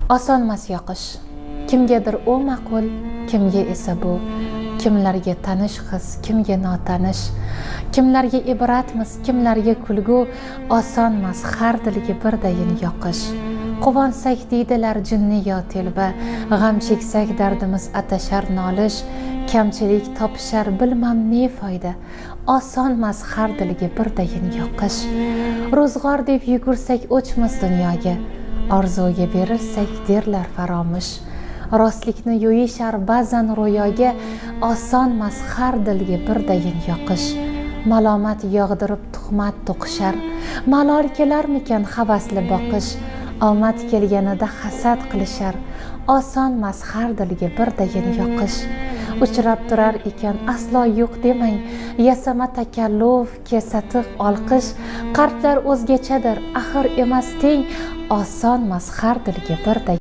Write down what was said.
Osonmas yoqish. Kimgadir u ma'qul, kimga esa bu. Kimlarga tanish his, kimga notanish. Kimlarga ibratmiz, kimlarga kulgu. Osonmas har dilga birdayin yoqish. Quvonsak deydilar jinni yo telba, g'am cheksak dardimiz atashar nolish. Kamchilik topishar bilmam ne foyda. Osonmas har dilga birdayin yoqish. Ro'zg'or deb yugursak o'chmas dunyoga. Orzuga berilsak derlar faromush. Rostlikni yo'yishar ba'zan ro'yoga. Osonmas har dilga birdayin yoqish. Malomat yog'dirib tuhmat to'qishar. Malol kelarmikan havasli boqish. Omad kelganida hasad qilishar. Osonmas har dilga birdayin yoqish. Uchrab turar ekan aslo yo'q demang. Yasama takalluf, kesatiq olqish. Qalblar o'zgachadir, axir emas teng. Osonmas har dilga birdayin